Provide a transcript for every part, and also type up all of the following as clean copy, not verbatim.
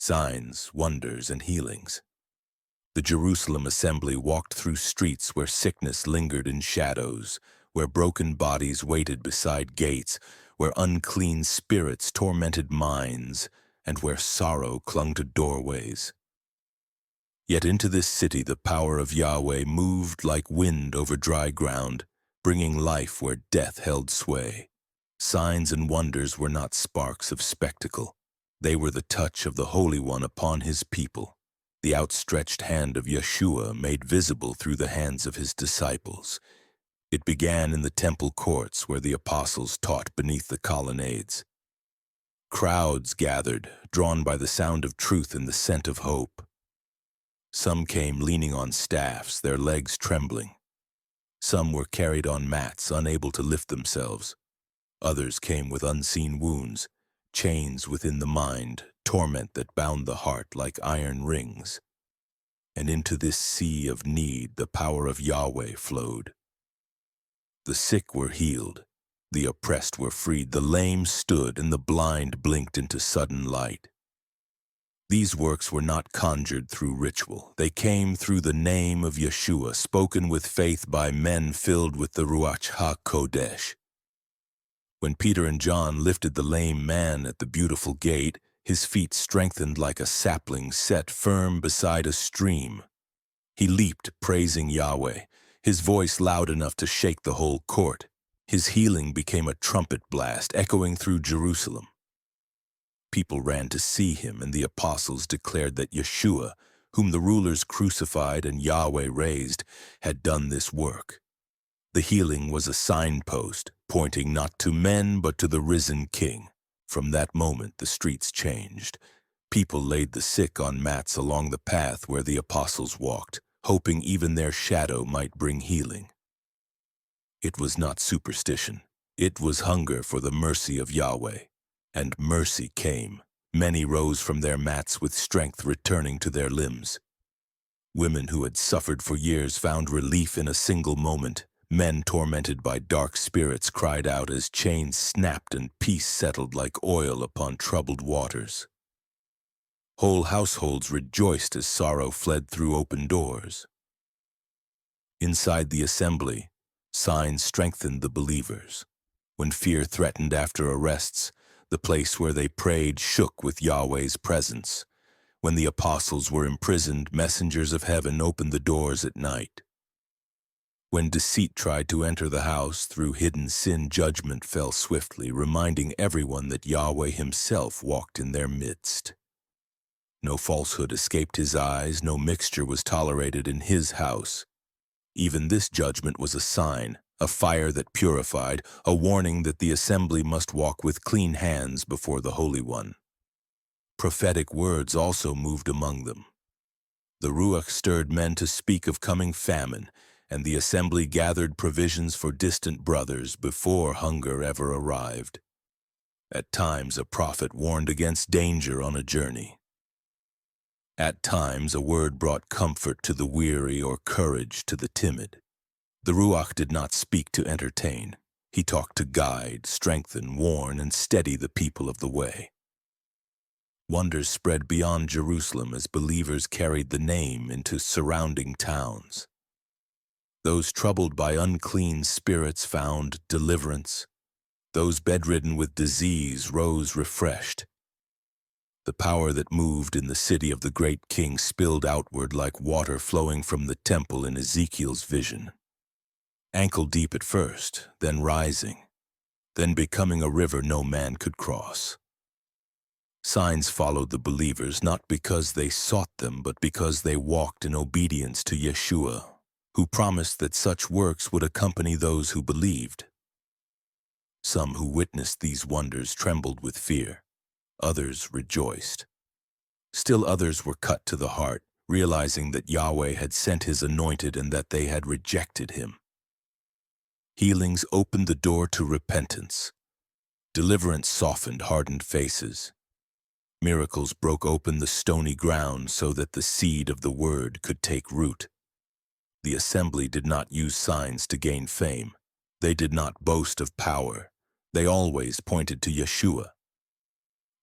signs, wonders, and healings. The Jerusalem assembly walked through streets where sickness lingered in shadows, where broken bodies waited beside gates, where unclean spirits tormented minds, and where sorrow clung to doorways. Yet into this city the power of Yahweh moved like wind over dry ground, bringing life where death held sway. Signs and wonders were not sparks of spectacle. They were the touch of the Holy One upon his people, the outstretched hand of Yeshua made visible through the hands of his disciples. It began in the temple courts where the apostles taught beneath the colonnades. Crowds gathered, drawn by the sound of truth and the scent of hope. Some came leaning on staffs, their legs trembling. Some were carried on mats, unable to lift themselves. Others came with unseen wounds, chains within the mind, torment that bound the heart like iron rings. And into this sea of need the power of Yahweh flowed. The sick were healed, the oppressed were freed, the lame stood, and the blind blinked into sudden light. These works were not conjured through ritual. They came through the name of Yeshua, spoken with faith by men filled with the Ruach HaKodesh. When Peter and John lifted the lame man at the beautiful gate, his feet strengthened like a sapling set firm beside a stream. He leaped, praising Yahweh, his voice loud enough to shake the whole court. His healing became a trumpet blast, echoing through Jerusalem. People ran to see him, and the apostles declared that Yeshua, whom the rulers crucified and Yahweh raised, had done this work. The healing was a signpost, pointing not to men but to the risen King. From that moment the streets changed. People laid the sick on mats along the path where the apostles walked, hoping even their shadow might bring healing. It was not superstition. It was hunger for the mercy of Yahweh. And mercy came. Many rose from their mats with strength returning to their limbs. Women who had suffered for years found relief in a single moment. Men tormented by dark spirits cried out as chains snapped and peace settled like oil upon troubled waters. Whole households rejoiced as sorrow fled through open doors. Inside the assembly, signs strengthened the believers. When fear threatened after arrests, the place where they prayed shook with Yahweh's presence. When the apostles were imprisoned, messengers of heaven opened the doors at night. When deceit tried to enter the house through hidden sin, judgment fell swiftly, reminding everyone that Yahweh himself walked in their midst. No falsehood escaped his eyes, no mixture was tolerated in his house. Even this judgment was a sign, a fire that purified, a warning that the assembly must walk with clean hands before the Holy One. Prophetic words also moved among them. The Ruach stirred men to speak of coming famine, and the assembly gathered provisions for distant brothers before hunger ever arrived. At times a prophet warned against danger on a journey. At times a word brought comfort to the weary or courage to the timid. The Ruach did not speak to entertain. He talked to guide, strengthen, warn, and steady the people of the way. Wonders spread beyond Jerusalem as believers carried the name into surrounding towns. Those troubled by unclean spirits found deliverance. Those bedridden with disease rose refreshed. The power that moved in the city of the great king spilled outward like water flowing from the temple in Ezekiel's vision. Ankle deep at first, then rising, then becoming a river no man could cross. Signs followed the believers not because they sought them, but because they walked in obedience to Yeshua, who promised that such works would accompany those who believed. Some who witnessed these wonders trembled with fear. Others rejoiced. Still others were cut to the heart, realizing that Yahweh had sent his anointed and that they had rejected him. Healings opened the door to repentance. Deliverance softened hardened faces. Miracles broke open the stony ground so that the seed of the word could take root. The assembly did not use signs to gain fame. They did not boast of power. They always pointed to Yeshua.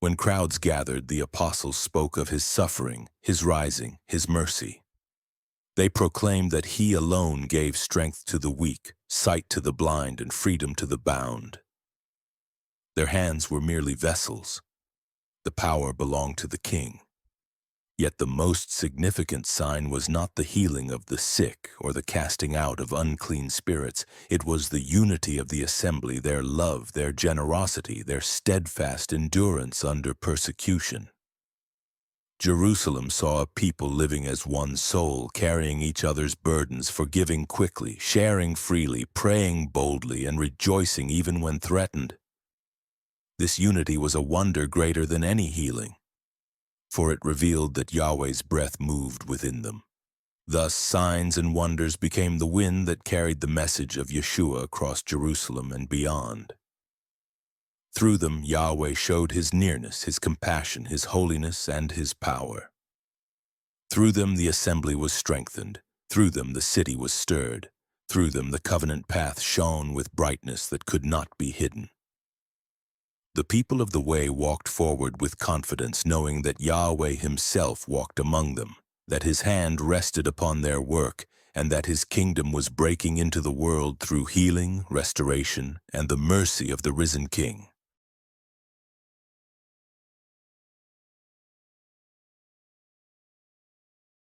When crowds gathered, the apostles spoke of his suffering, his rising, his mercy. They proclaimed that he alone gave strength to the weak, sight to the blind, and freedom to the bound. Their hands were merely vessels. The power belonged to the king. Yet the most significant sign was not the healing of the sick or the casting out of unclean spirits. It was the unity of the assembly, their love, their generosity, their steadfast endurance under persecution. Jerusalem saw a people living as one soul, carrying each other's burdens, forgiving quickly, sharing freely, praying boldly, and rejoicing even when threatened. This unity was a wonder greater than any healing, for it revealed that Yahweh's breath moved within them. Thus, signs and wonders became the wind that carried the message of Yeshua across Jerusalem and beyond. Through them, Yahweh showed his nearness, his compassion, his holiness, and his power. Through them, the assembly was strengthened. Through them, the city was stirred. Through them, the covenant path shone with brightness that could not be hidden. The people of the way walked forward with confidence, knowing that Yahweh himself walked among them, that his hand rested upon their work, and that his kingdom was breaking into the world through healing, restoration, and the mercy of the risen King.